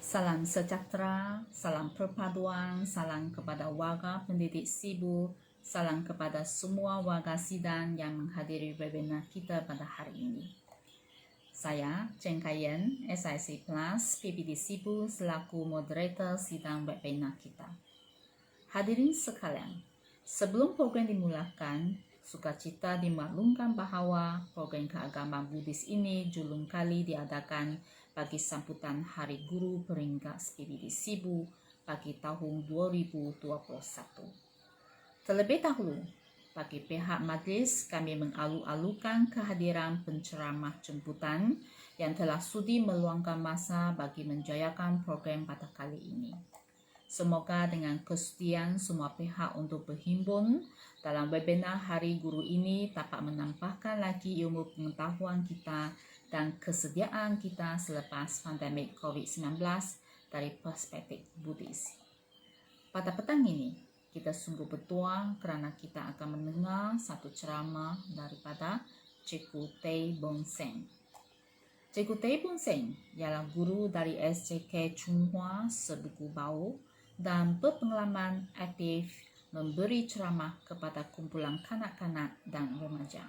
Salam sejahtera, salam perpaduan, salam kepada warga pendidik Sibu, salam kepada semua warga sidang yang menghadiri webinar kita pada hari ini. Saya, Chen Kayen, SIC Plus, PPD Sibu selaku moderator sidang webinar kita. Hadirin sekalian, sebelum program dimulakan, sukacita dimaklumkan bahawa program keagamaan Buddhis ini julung kali diadakan bagi sambutan Hari Guru peringkat PPD Sibu bagi tahun 2021. Terlebih dahulu, bagi pihak majlis kami mengalu-alukan kehadiran penceramah jemputan yang telah sudi meluangkan masa bagi menjayakan program pada kali ini. Semoga dengan kesudian semua pihak untuk berhimpun dalam webinar Hari Guru ini dapat menambahkan lagi ilmu pengetahuan kita dan kesediaan kita selepas pandemik COVID-19 dari perspektif Buddhis. Pada petang ini, kita sungguh berdoa kerana kita akan mendengar satu ceramah daripada Cikgu Tei Bong Seng. Cikgu Tei Bong Seng ialah guru dari SJK Chunghua Sebuku Bau dan berpengalaman aktif memberi ceramah kepada kumpulan kanak-kanak dan remaja.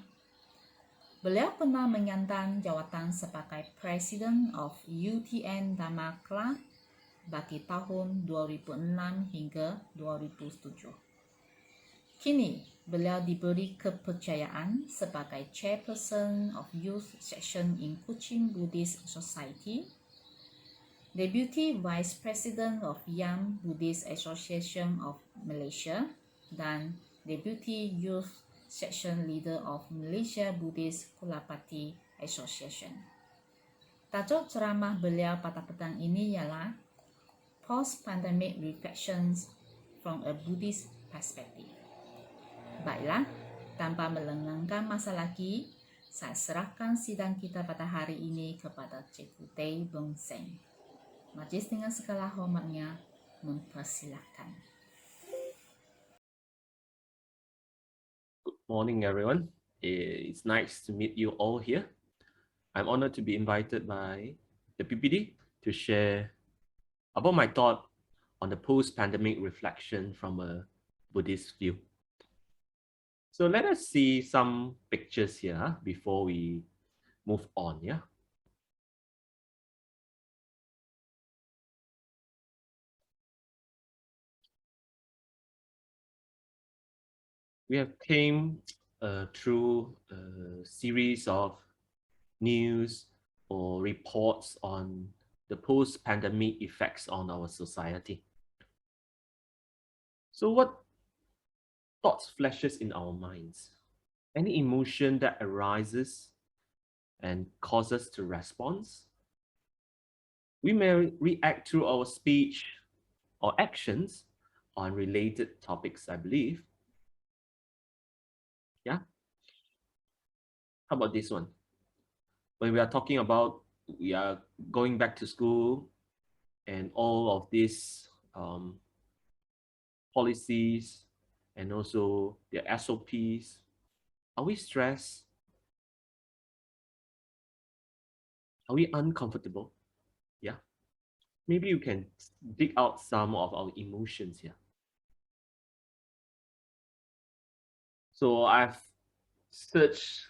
Beliau pernah menyandang jawatan sebagai President of UTN Dharma Club bagi tahun 2006 hingga 2007. Kini, beliau diberi kepercayaan sebagai Chairperson of Youth Section in Kuching Buddhist Society, Deputy Vice President of Young Buddhist Association of Malaysia, dan Deputy Youth Section Leader of Malaysia Buddhist Kulapati Association. Tajuk ceramah beliau pada petang ini ialah Post-Pandemic Reflections from a Buddhist Perspective. Baiklah, tanpa melengahkan masa lagi, saya serahkan sidang kita pada hari ini kepada Cikgu Tei Bong Seng. Majlis dengan segala hormatnya mempersilakan. Good morning, everyone. It's nice to meet you all here. I'm honored to be invited by the PPD to share about my thought on the post-pandemic reflection from a Buddhist view. So let us see some pictures here before we move on, yeah? We have came through a series of news or reports on the post-pandemic effects on our society. So what thoughts flashes in our minds? Any emotion that arises and causes to respond? We may react through our speech or actions on related topics, I believe. Yeah? How about this one? When we are talking about we are going back to school and all of these policies and also the SOPs, are we stressed? Are we uncomfortable? Yeah. Maybe you can dig out some of our emotions here. So I've searched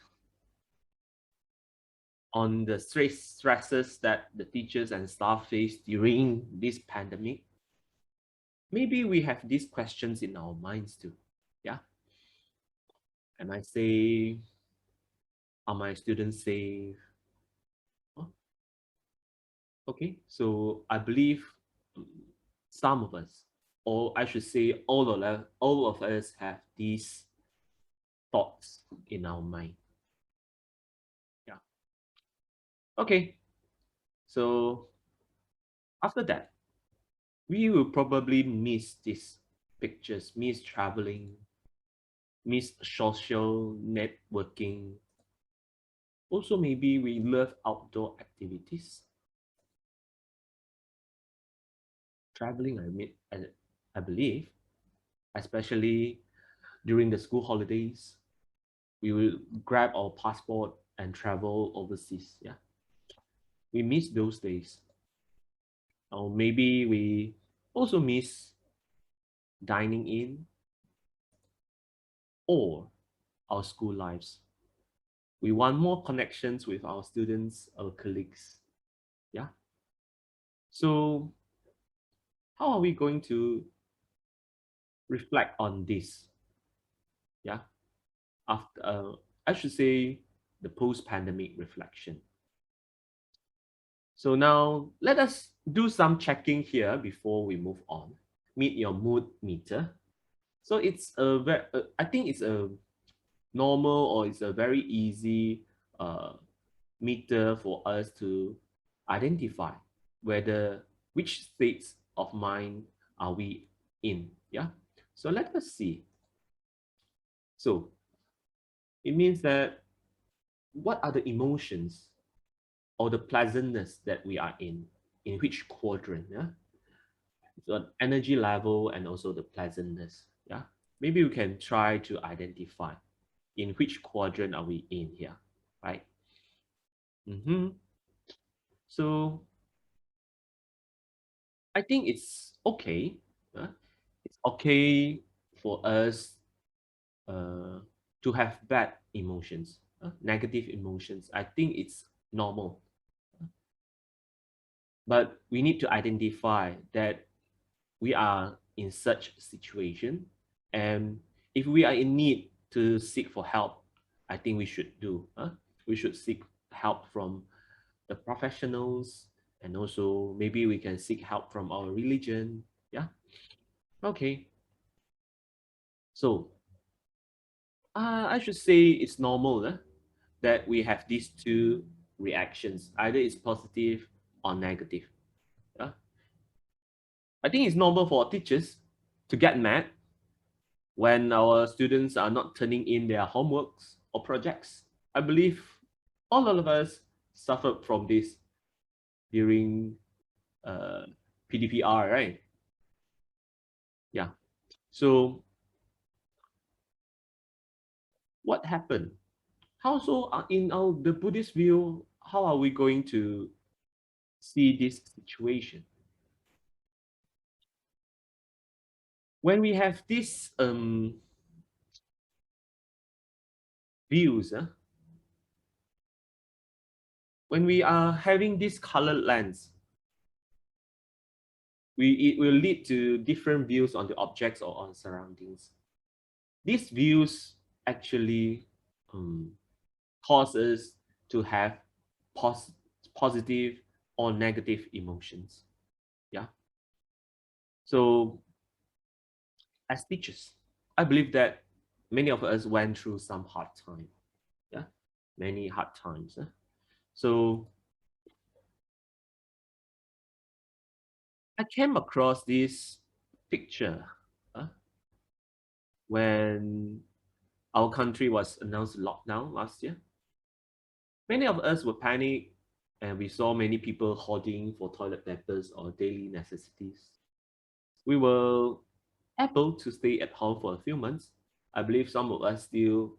on the stresses that the teachers and staff face during this pandemic. Maybe we have these questions in our minds too. Yeah. Am I safe? Are my students safe? Oh. Okay, so I believe some of us, or I should say all of us have these thoughts in our mind. Yeah. Okay, so after that, we will probably miss these pictures, miss traveling, miss social networking. Also, maybe we love outdoor activities. Traveling, I believe, especially during the school holidays, we will grab our passport and travel overseas. Yeah, we miss those days. Or maybe we also miss dining in or our school lives. We want more connections with our students, our colleagues. Yeah. So how are we going to reflect on this? Yeah. After, I should say, the post-pandemic reflection. So now let us do some checking here before we move on. Meet your mood meter. So it's I think it's a normal, or it's a very easy meter for us to identify whether which states of mind are we in. Yeah. So let us see. So it means that what are the emotions or the pleasantness that we are in which quadrant? Yeah. So energy level and also the pleasantness. Yeah. Maybe we can try to identify in which quadrant are we in here, right? So I think it's okay. It's okay for us uh, to have bad emotions, negative emotions. I think it's normal. But we need to identify that we are in such situation. And if we are in need to seek for help, I think we should do. We should seek help from the professionals, and also maybe we can seek help from our religion. Yeah. Okay. So I should say it's normal that we have these two reactions. Either it's positive or negative. Yeah? I think it's normal for teachers to get mad when our students are not turning in their homeworks or projects. I believe all of us suffered from this during uh, PDPR, right? Yeah. So what happened? How so? In our the Buddhist view, how are we going to see this situation? When we have these views, when we are having this colored lens, it will lead to different views on the objects or on surroundings. These views actually cause us to have positive or negative emotions. Yeah. So as teachers, I believe that many of us went through some hard time. Yeah, many hard times. So I came across this picture uh, when our country was announced lockdown last year. Many of us were panicked, and we saw many people hoarding for toilet papers or daily necessities. We were able to stay at home for a few months. I believe some of us still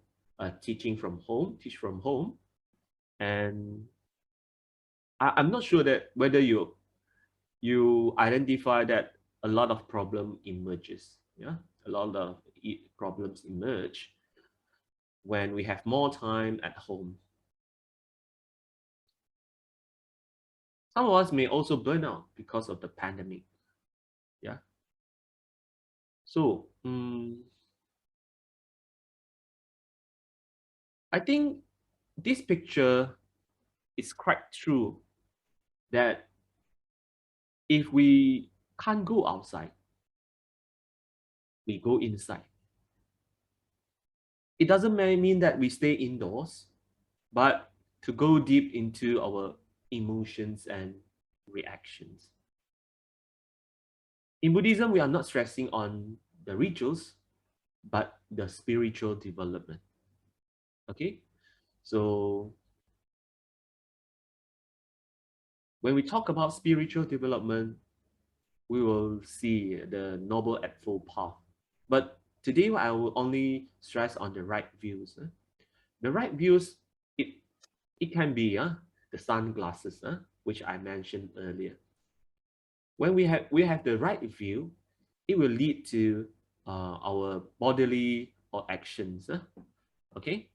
teach from home, and I'm not sure that whether you identify that a lot of problem emerges. Yeah, a lot of problems emerge when we have more time at home. Some of us may also burn out because of the pandemic. Yeah. So I think this picture is quite true that if we can't go outside, we go inside. It doesn't mean that we stay indoors, but to go deep into our emotions and reactions. In Buddhism, we are not stressing on the rituals, but the spiritual development. Okay? So when we talk about spiritual development, we will see the Noble Eightfold Path. But today, I will only stress on the right views. The right views, it can be the sunglasses, which I mentioned earlier. when we have the right view, it will lead to our bodily or actions. Okay.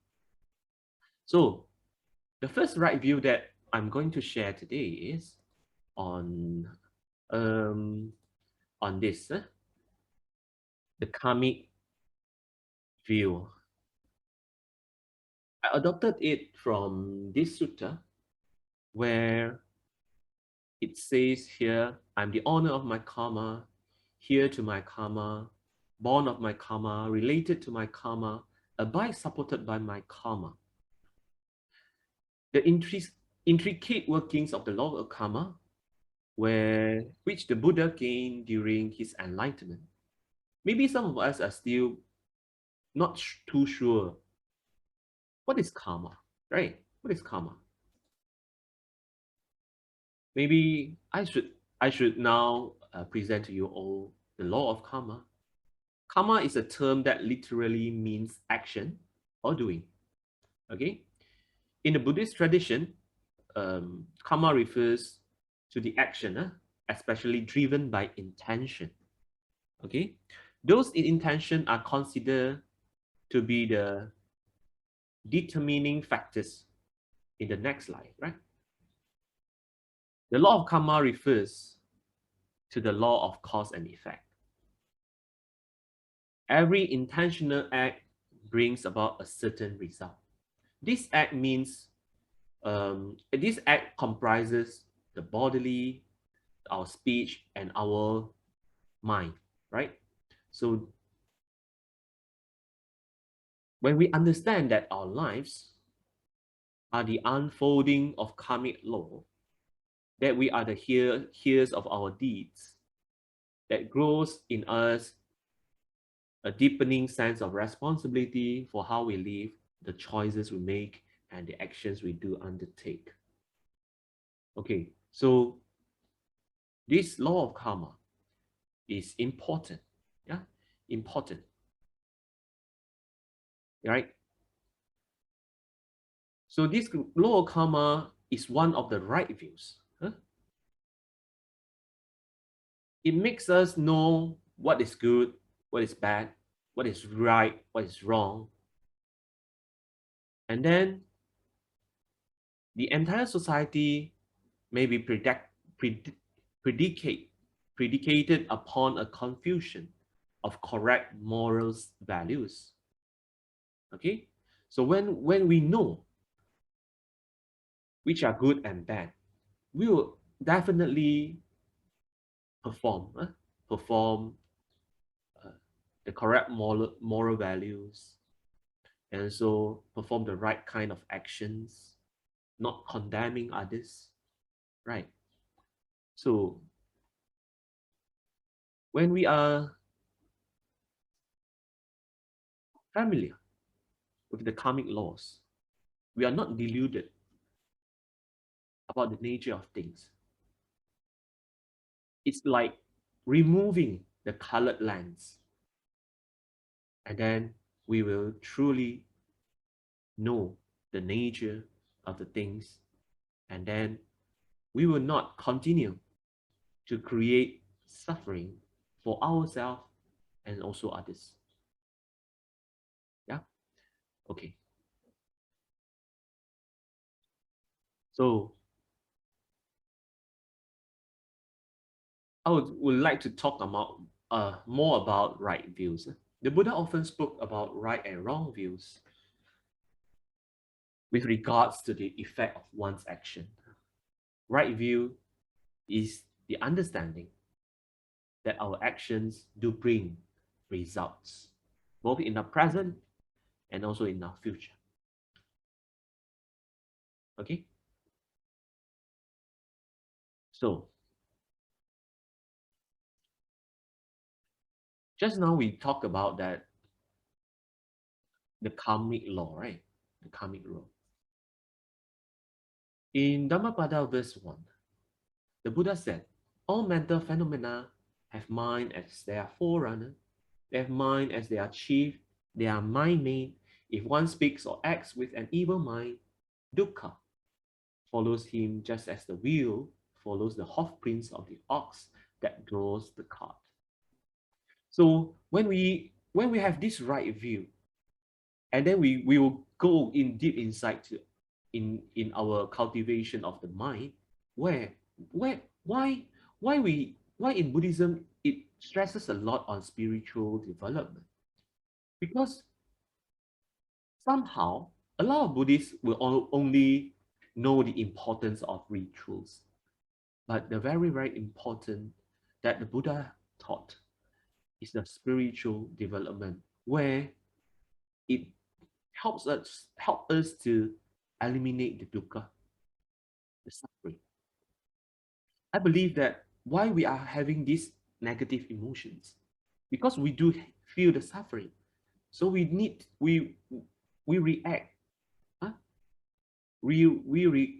So the first right view that I'm going to share today is on this the karmic view. I adopted it from this sutta where it says here, I'm the owner of my karma, here to my karma, born of my karma, related to my karma, abide supported by my karma. The intricate workings of the law of karma, which the Buddha gained during his enlightenment. Maybe some of us are still not too sure. What is karma, right? What is karma? Maybe I should now present to you all the law of karma. Karma is a term that literally means action or doing. Okay, in the Buddhist tradition, karma refers to the action, especially driven by intention. Okay, those in intention are considered to be the determining factors in the next life, right? The law of karma refers to the law of cause and effect. Every intentional act brings about a certain result. This act means, this act comprises the bodily, our speech, and our mind, right? So when we understand that our lives are the unfolding of karmic law, that we are the hearers of our deeds, that grows in us a deepening sense of responsibility for how we live, the choices we make, and the actions we do undertake. Okay, so this law of karma is important, yeah, important, right? So this law of karma is one of the right views. It makes us know what is good, what is bad, what is right, what is wrong. And then the entire society may be predicated upon a confusion of correct morals values. Okay, so when we know which are good and bad, we will definitely perform the correct moral values, and so perform the right kind of actions, not condemning others, right? So when we are familiar with the karmic laws, we are not deluded about the nature of things. It's like removing the colored lens, and then we will truly know the nature of the things, and then we will not continue to create suffering for ourselves and also others. Yeah, okay. So I would like to talk about more about right views. The Buddha often spoke about right and wrong views with regards to the effect of one's action. Right view is the understanding that our actions do bring results, both in the present and also in our future. Okay? So, just now we talked about that, the karmic law, right? The karmic law. In Dhammapada verse 1, the Buddha said, all mental phenomena have mind as their forerunner, they have mind as their chief, they are mind-made. If one speaks or acts with an evil mind, dukkha follows him just as the wheel follows the hoofprints of the ox that draws the card. So when we have this right view, and then we will go in deep insight to in our cultivation of the mind, where why in Buddhism it stresses a lot on spiritual development, because somehow a lot of Buddhists will only know the importance of rituals, but the very important that the Buddha taught is the spiritual development, where it help us to eliminate the dukkha, the suffering. I believe that why we are having these negative emotions, because we do feel the suffering. So we react. Huh? We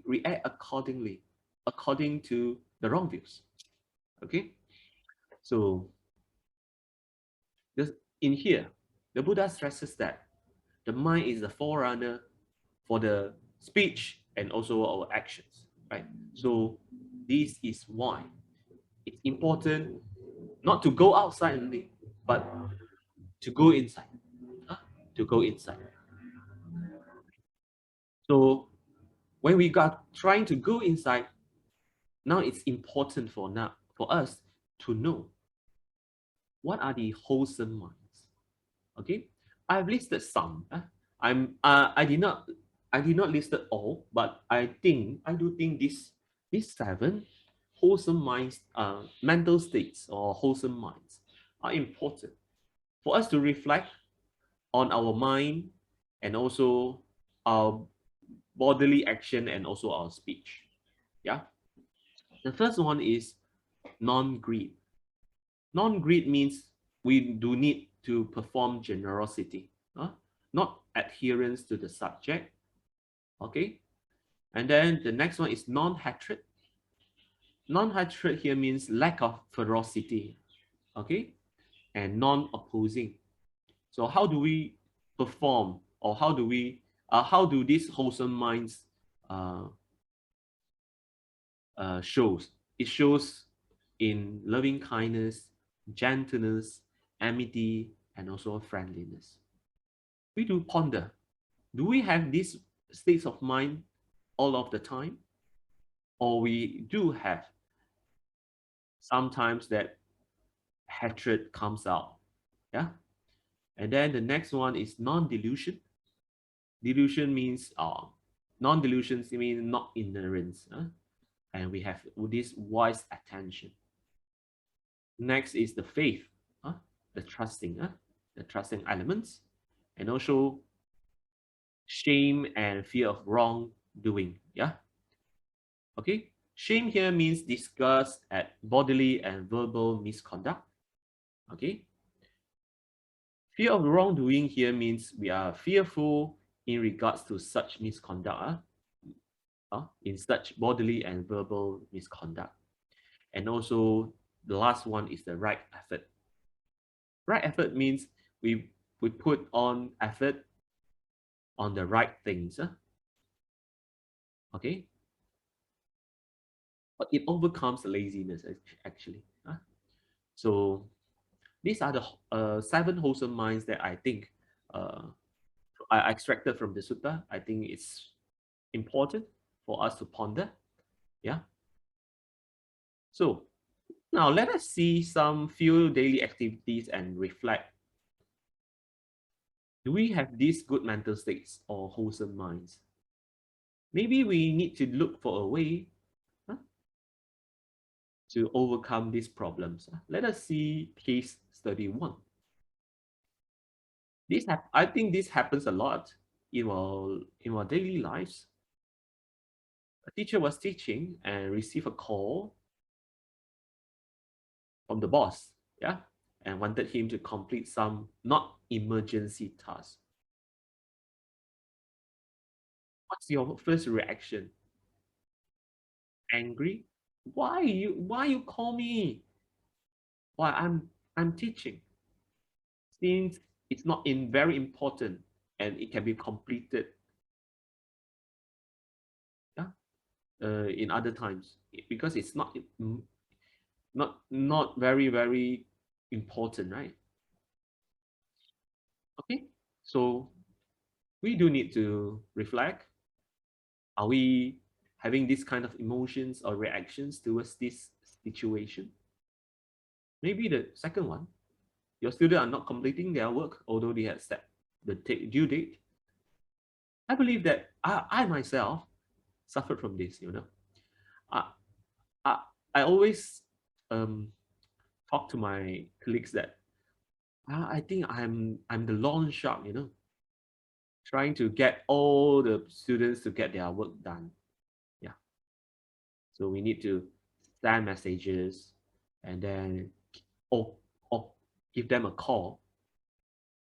react accordingly, according to the wrong views. Okay? So this, in here, the Buddha stresses that the mind is the forerunner for the speech and also our actions, right? So this is why it's important not to go outside only, but to go inside. Huh? To go inside. So when we got trying to go inside, now it's important for us to know what are the wholesome minds. Okay, I've listed some. I did not list it all, but I do think these seven wholesome minds, mental states or wholesome minds are important for us to reflect on our mind and also our bodily action and also our speech. Yeah. The first one is non-greed. Non-greed means we do need to perform generosity, not adherence to the subject. Okay. And then the next one is non-hatred. Non-hatred here means lack of ferocity. Okay. And non-opposing. So how do we perform, or how do these wholesome minds shows? It shows in loving kindness, gentleness, amity, and also friendliness. We do ponder. Do we have these states of mind all of the time? Or we do have sometimes that hatred comes out. Yeah. And then the next one is non-delusion. Delusion means non-delusion means not ignorance. And we have this wise attention. Next is the faith, the trusting elements, and also shame and fear of wrongdoing. Yeah. Okay. Shame here means disgust at bodily and verbal misconduct. Okay. Fear of wrongdoing here means we are fearful in regards to such misconduct, in such bodily and verbal misconduct. And also the last one is the right effort. Right effort means we put on effort on the right things. Okay. But it overcomes laziness actually. So these are the 7 wholesome minds that I think I extracted from the sutta. I think it's important for us to ponder. Yeah. So now let us see some few daily activities and reflect. Do we have these good mental states or wholesome minds? Maybe we need to look for a way to overcome these problems. Let us see case study 1. I think this happens a lot in our daily lives. A teacher was teaching and received a call from the boss, yeah, and wanted him to complete some not emergency task. What's your first reaction? Angry? Why you call me? Why I'm teaching. Since it's not very important and it can be completed, yeah, in other times, because it's not not very, very important, right? Okay, so we do need to reflect. Are we having this kind of emotions or reactions towards this situation? Maybe the second one, your students are not completing their work, although they had set the due date. I believe that I myself suffered from this, I, I, I always talk to my colleagues that I think I'm the loan shark, trying to get all the students to get their work done. Yeah. So we need to send messages and then or give them a call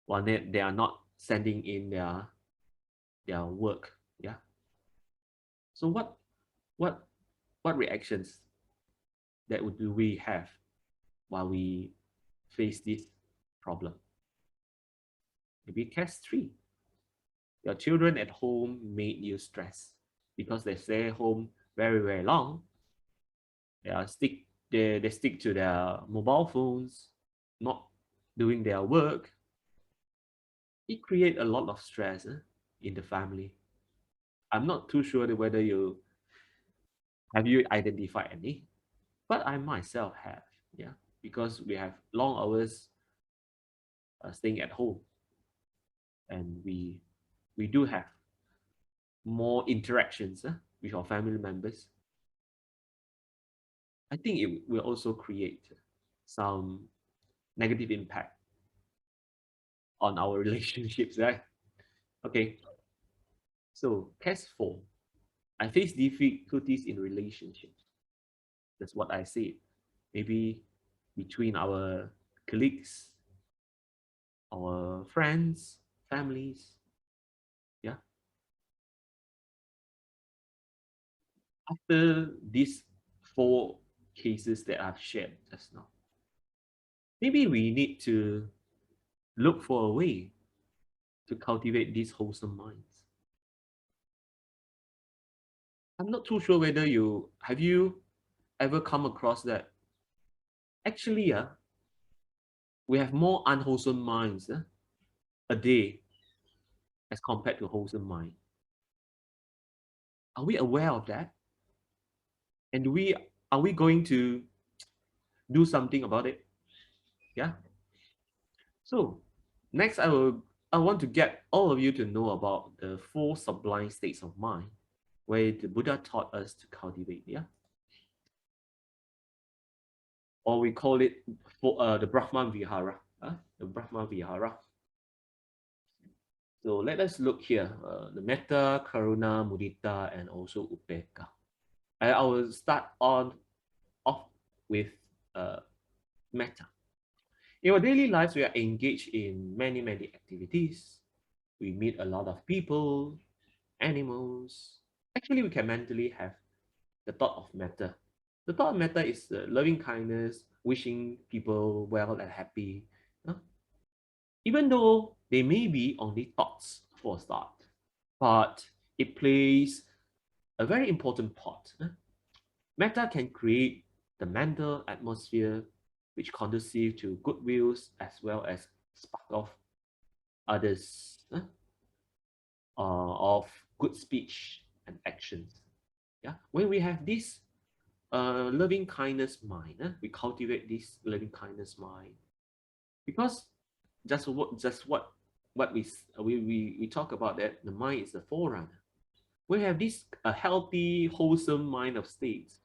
while they are not sending in their work. Yeah. So what what reactions that do we have while we face this problem? Maybe case 3. Your children at home made you stress because they stay home very, very long. They stick to their mobile phones, not doing their work. It creates a lot of stress in the family. I'm not too sure whether you identified any, but I myself have, yeah, because we have long hours staying at home, and we do have more interactions with our family members. I think it will also create some negative impact on our relationships, right? Okay, so case 4, I face difficulties in relationships. That's what I said. Maybe between our colleagues, our friends, families. Yeah. After these 4 cases that I've shared just now, maybe we need to look for a way to cultivate these wholesome minds. I'm not too sure whether you ever come across that. Actually, we have more unwholesome minds a day as compared to wholesome mind. Are we aware of that? And are we going to do something about it? Yeah. So next, I want to get all of you to know about the 4 sublime states of mind where the Buddha taught us to cultivate. Yeah. Or we call it the Brahma Vihara. The Brahma Vihara. So let us look here. The Metta, Karuna, Mudita, and also Upekkha. I will start off with Metta. In our daily lives, we are engaged in many, many activities. We meet a lot of people, animals. Actually, we can mentally have the thought of metta. The thought of metta is loving kindness, wishing people well and happy. Even though they may be only thoughts for a start, but it plays a very important part. Metta can create the mental atmosphere which conducive to goodwills as well as spark of others of good speech and actions. Yeah, when we have this loving kindness mind, we cultivate this loving kindness mind because what we talk about, that the mind is the forerunner. We have this a healthy, wholesome mind of states.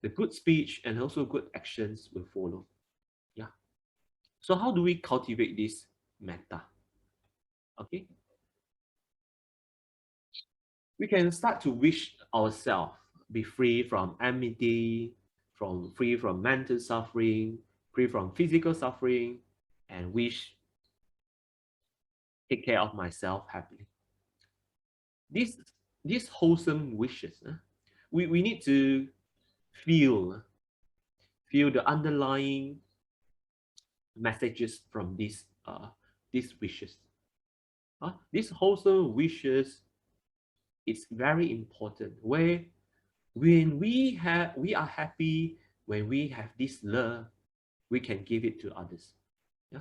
The good speech and also good actions will follow. Yeah. So how do we cultivate this metta? Okay. We can start to wish ourselves be free from enmity, free from mental suffering, free from physical suffering, and wish take care of myself happily. These wholesome wishes, we need to feel the underlying messages from these wishes. These wholesome wishes, it's very important. Where when we are happy, when we have this love, we can give it to others. Yeah,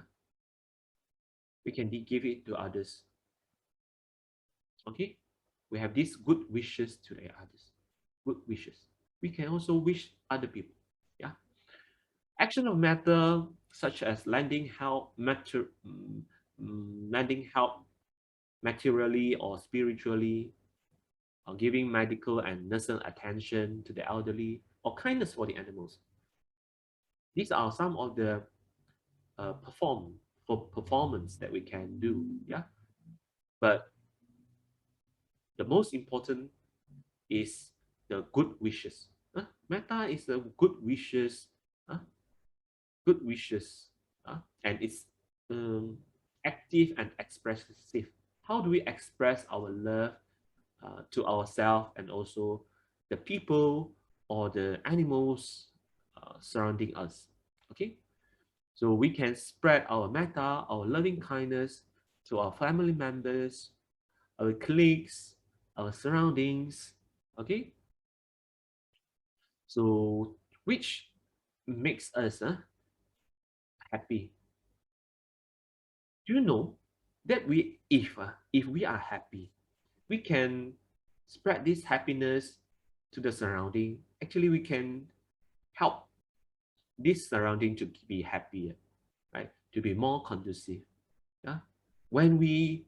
we can give it to others. Okay, we have these good wishes to the others. Good wishes. We can also wish other people. Yeah, action of matter such as lending help materially or spiritually, or giving medical and nursing attention to the elderly, or kindness for the animals. These are some of the performance that we can do. Yeah, but the most important is the good wishes. Metta is the good wishes, good wishes, and it's active and expressive. How do we express our love to ourselves and also the people or the animals surrounding us? Okay, so we can spread our metta, our loving kindness to our family members, our colleagues, our surroundings. Okay, so which makes us happy. Do you know that if we are happy, we can spread this happiness to the surrounding. Actually, we can help this surrounding to be happier, right? To be more conducive. Yeah. When we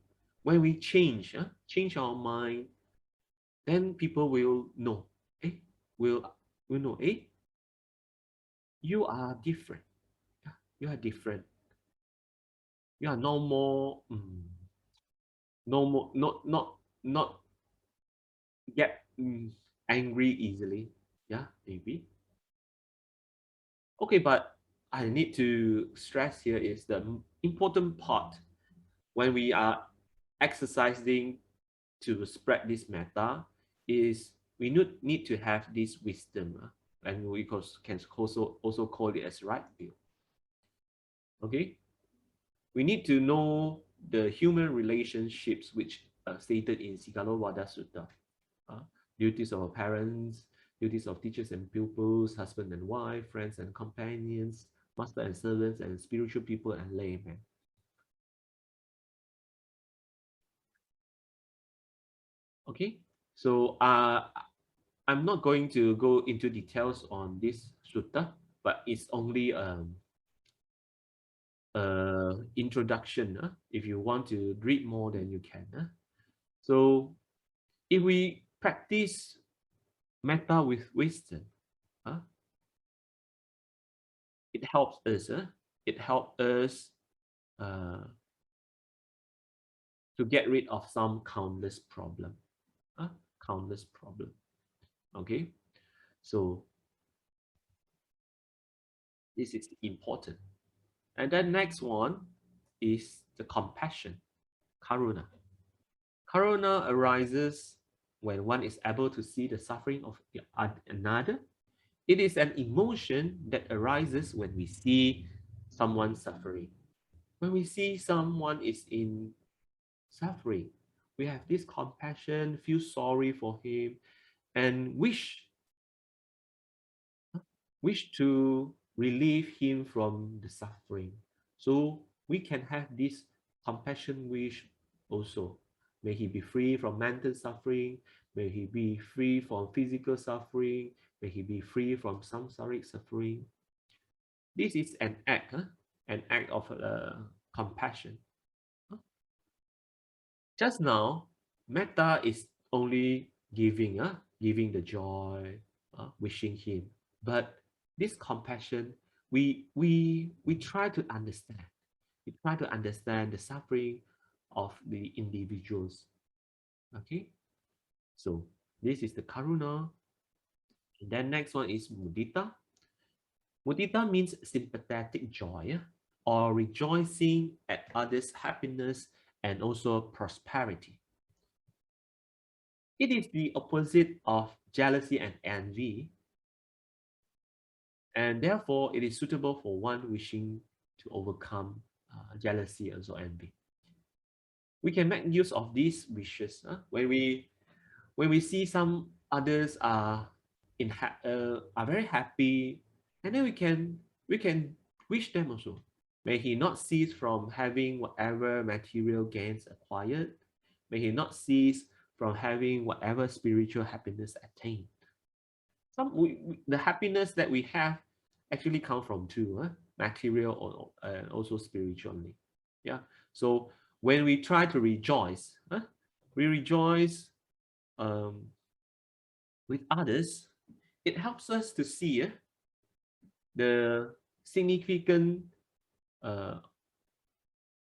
change our mind, then people will know. Eh, will know. You are different. Yeah, you are different. You are no more. No more. Not get angry easily. Yeah, maybe. Okay, but I need to stress here is the important part when we are exercising to spread this metta is we need to have this wisdom, and we can also call it as right view. Okay, we need to know the human relationships which stated in Sigalovada Sutta. uh, Duties of our parents, duties of teachers and pupils, husband and wife, friends and companions, master and servants, and spiritual people and laymen. Okay, so I'm not going to go into details on this sutta, but it's only introduction. If you want to read more, then you can. So if we practice metta with wisdom, it helps us. It helps us uh, to get rid of some countless problem. Countless problem. Okay, so this is important. And then next one is the compassion, karuna. Karuna arises when one is able to see the suffering of another. It is an emotion that arises when we see someone suffering. When we see someone is in suffering, we have this compassion, feel sorry for him, and wish to relieve him from the suffering. So we can have this compassion wish also. May he be free from mental suffering. May he be free from physical suffering. May he be free from samsaric suffering. This is an act of compassion. Just now, metta is only giving the joy, wishing him. But this compassion, we try to understand. We try to understand the suffering of the individuals. Okay, so this is the karuna. And then next one is mudita. Mudita means sympathetic joy, or rejoicing at others' happiness and also prosperity. It is the opposite of jealousy and envy, and therefore it is suitable for one wishing to overcome jealousy and also envy. We can make use of these wishes when we see some others are very happy, And then we can wish them also. May he not cease from having whatever material gains acquired. May he not cease from having whatever spiritual happiness attained. The happiness that we have actually come from two, material or also spiritually. Yeah. So when we try to rejoice, we rejoice with others. It helps us to see the significant uh,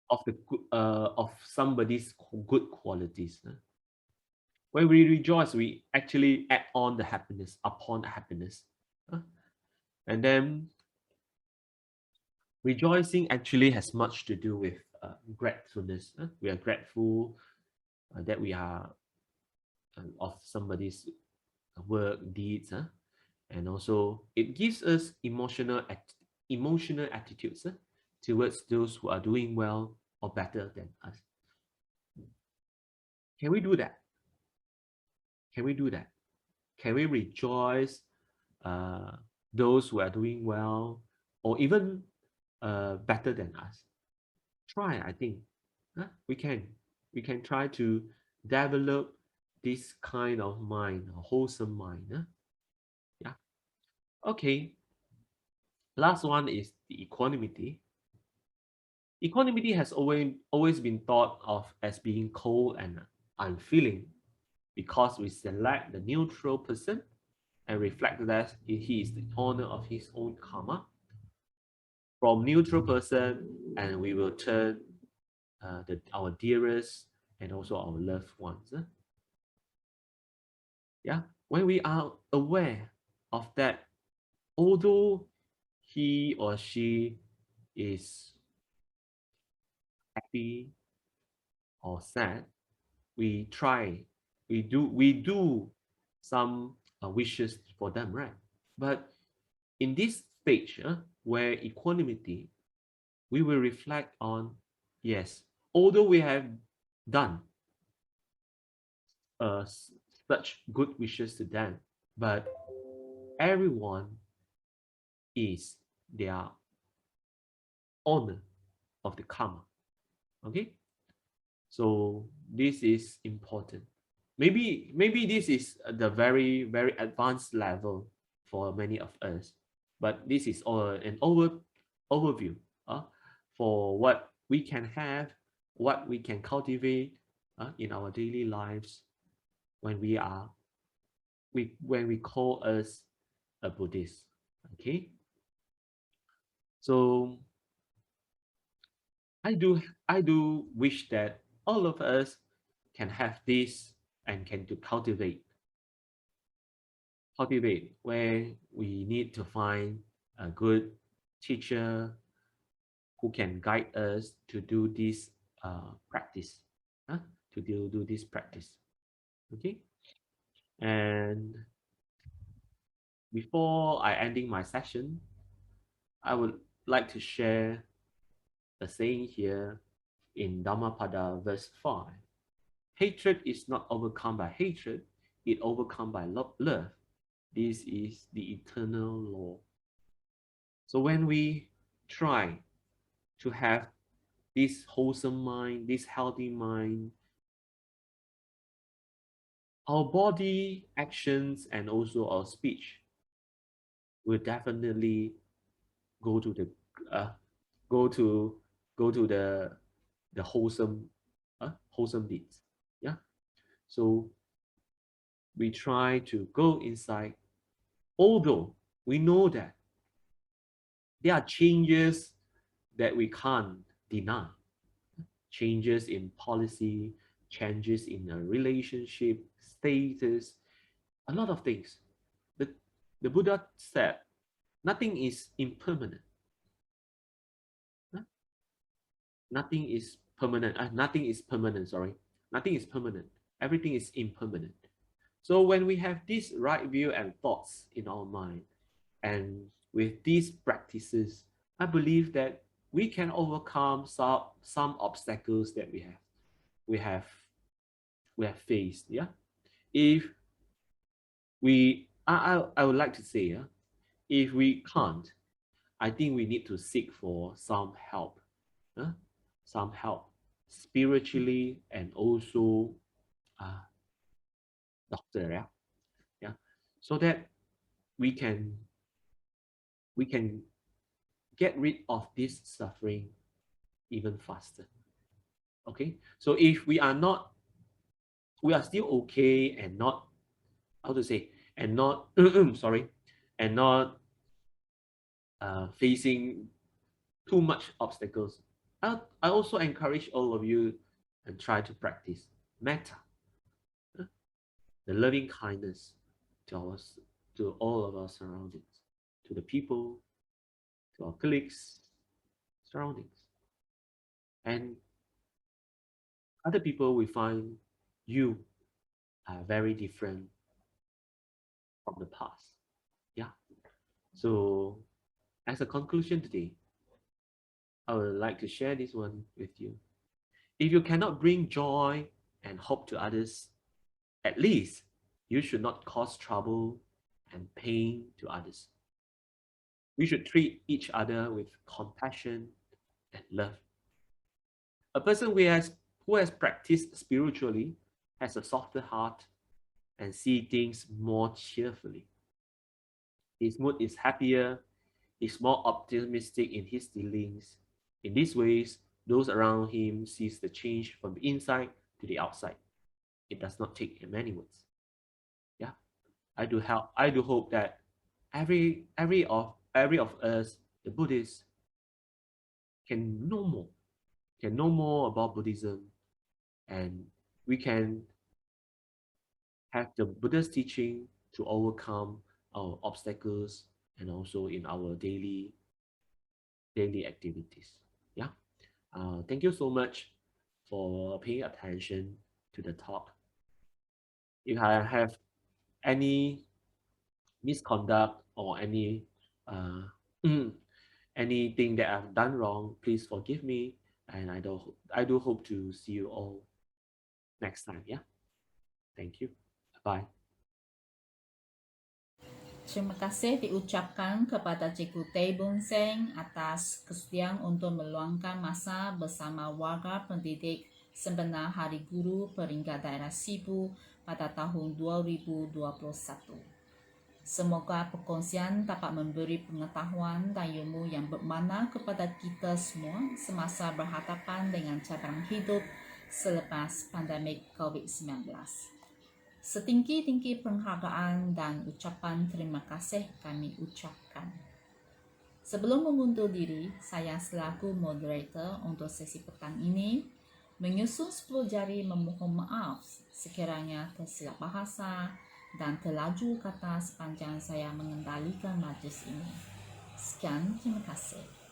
of somebody's good qualities. When we rejoice, we actually add on the happiness upon the happiness. And then rejoicing actually has much to do with gratefulness. We are grateful that we are of somebody's work, deeds, and also it gives us emotional attitudes towards those who are doing well or better than us. Can we do that? Can we do that? Can we rejoice uh, those who are doing well or even better than us? Try, I think. We can. We can try to develop this kind of mind, a wholesome mind. Yeah. Okay. Last one is the equanimity. Equanimity has always been thought of as being cold and unfeeling because we select the neutral person and reflect that he is the owner of his own karma. From neutral person, and we will turn our dearest and also our loved ones. Yeah, when we are aware of that, although he or she is happy or sad, we try, we do some wishes for them, right? But in this stage, where equanimity, we will reflect on, yes, although we have done uh, such good wishes to them, but everyone is their owner of the karma. Okay, so this is important. Maybe this is the very advanced level for many of us, but this is an overview for what we can have, what we can cultivate in our daily lives when we call us a Buddhist. Okay, so I do wish that all of us can have this and can to cultivate where we need to find a good teacher who can guide us to do this practice, to do this practice. Okay, and before I ending my session, I would like to share a saying here in Dhammapada verse 5. Hatred is not overcome by hatred, it overcome by love. This is the eternal law. So when we try to have this wholesome mind, this healthy mind, our body, actions, and also our speech will definitely go to the uh, go to go to the wholesome deeds. Yeah. So we try to go inside, although we know that there are changes that we can't deny. Changes in policy, changes in a relationship, status, a lot of things. The Buddha said, nothing is impermanent. Nothing is permanent. Nothing is permanent, sorry. Nothing is permanent. Everything is impermanent. So when we have this right view and thoughts in our mind, and with these practices, I believe that we can overcome some obstacles that we have we have faced. Yeah. If I would like to say, If we can't, I think we need to seek for some help, spiritually and also doctor, yeah, so that we can we can get rid of this suffering even faster. Okay, so if we are not, we are still okay and not, how to say, and not sorry, and not facing too much obstacles, I also encourage all of you and try to practice metta, the loving kindness to us, to all of our surroundings, to the people, to our colleagues, surroundings, and other people. We find you are very different from the past. Yeah. So as a conclusion today, I would like to share this one with you. If you cannot bring joy and hope to others, at least you should not cause trouble and pain to others. We should treat each other with compassion and love. A person who has practiced spiritually has a softer heart and see things more cheerfully. His mood is happier, is more optimistic in his dealings. In these ways, those around him sees the change from the inside to the outside. It does not take many words. Yeah, I do hope that every of us, the Buddhists, can know more about Buddhism, and we can have the Buddha's teaching to overcome our obstacles and also in our daily activities. Yeah. Thank you so much for paying attention to the talk. If I have any misconduct or any uh, anything that I've done wrong, please forgive me. And I do hope to see you all next time. Yeah. Thank you. Bye. Terima kasih diucapkan kepada Cikgu Tei Bonseng atas kesediaan untuk meluangkan masa bersama warga pendidik sempena Hari Guru Peringkat Daerah Sibu pada tahun 2021. Semoga perkongsian dapat memberi pengetahuan dan ilmu yang bermakna kepada kita semua semasa berhadapan dengan cabaran hidup selepas pandemik COVID-19. Setinggi-tinggi penghargaan dan ucapan terima kasih kami ucapkan. Sebelum mengundur diri, saya selaku moderator untuk sesi petang ini menyusun 10 jari memohon maaf sekiranya tersilap bahasa dan terlaju kata sepanjang saya mengendalikan majlis ini. Sekian, terima kasih.